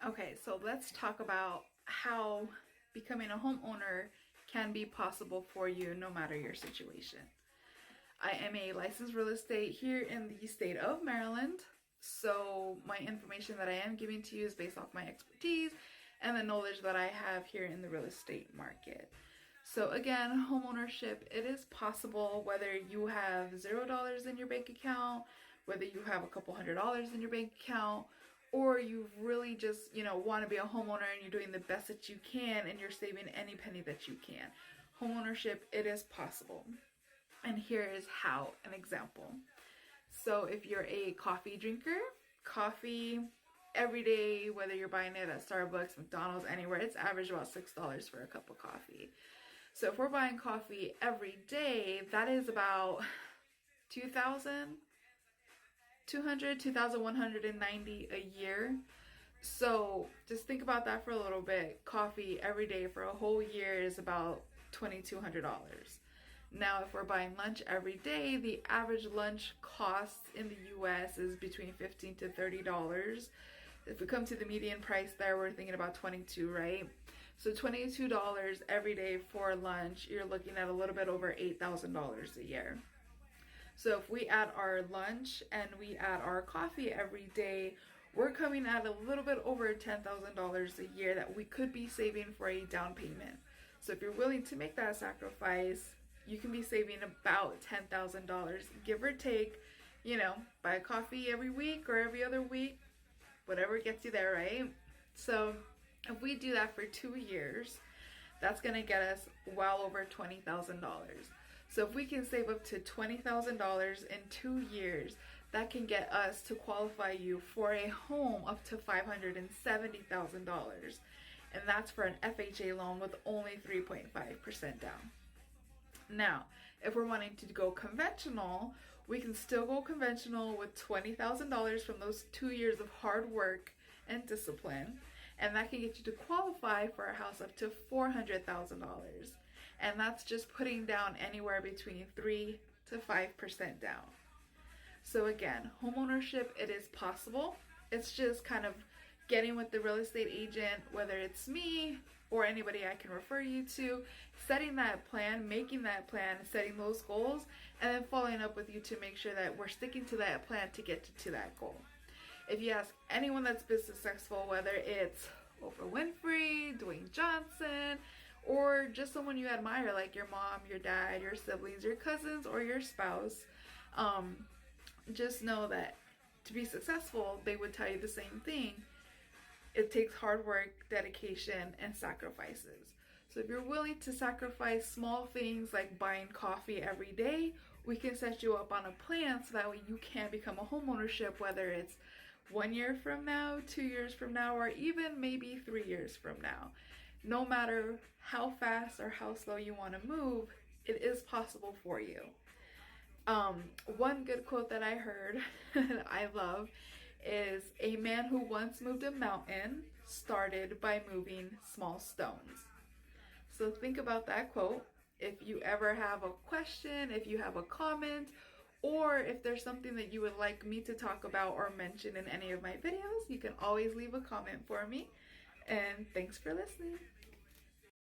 Okay, so let's talk about how becoming a homeowner can be possible for you no matter your situation. I am a licensed real estate here in the state of Maryland. So my information that I am giving to you is based off my expertise and the knowledge that I have here in the real estate market. So again, homeownership, it is possible whether you have $0 in your bank account, whether you have a couple $100s in your bank account, or you really just, want to be a homeowner and you're doing the best that you can and you're saving any penny that you can. Homeownership, it is possible. And here is how, an example. So if you're a coffee drinker, coffee every day, whether you're buying it at Starbucks, McDonald's, anywhere, it's average about $6 for a cup of coffee. So if we're buying coffee every day, that is about 2,190 a year. So just think about that for a little bit. Coffee every day for a whole year is about $2,200. Now, if we're buying lunch every day, the average lunch cost in the US is between $15 to $30. If we come to the median price there, we're thinking about $22, right? So $22 every day for lunch, you're looking at a little bit over $8,000 a year. So if we add our lunch and we add our coffee every day, we're coming at a little bit over $10,000 a year that we could be saving for a down payment. So if you're willing to make that sacrifice, you can be saving about $10,000, give or take, buy a coffee every week or every other week, whatever gets you there, right? So if we do that for 2 years, that's going to get us well over $20,000. So if we can save up to $20,000 in 2 years, that can get us to qualify you for a home up to $570,000. And that's for an FHA loan with only 3.5% down. Now, if we're wanting to go conventional, we can still go conventional with $20,000 from those 2 years of hard work and discipline. And that can get you to qualify for a house up to $400,000. And that's just putting down anywhere between 3 to 5% down. So again, homeownership, it is possible. It's just kind of getting with the real estate agent, whether it's me or anybody I can refer you to, setting that plan, making that plan, setting those goals, and then following up with you to make sure that we're sticking to that plan to get to that goal. If you ask anyone that's been successful, whether it's Oprah Winfrey, Dwayne Johnson, or just someone you admire, like your mom, your dad, your siblings, your cousins, or your spouse, just know that to be successful, they would tell you the same thing. It takes hard work, dedication, and sacrifices. So if you're willing to sacrifice small things like buying coffee every day, we can set you up on a plan so that way you can become a homeownership, whether it's 1 year from now, 2 years from now, or even maybe 3 years from now. No matter how fast or how slow you want to move, it is possible for you. One good quote that I heard that I love is, "A man who once moved a mountain started by moving small stones." So think about that quote. If you ever have a question, if you have a comment, or if there's something that you would like me to talk about or mention in any of my videos, you can always leave a comment for me. And thanks for listening.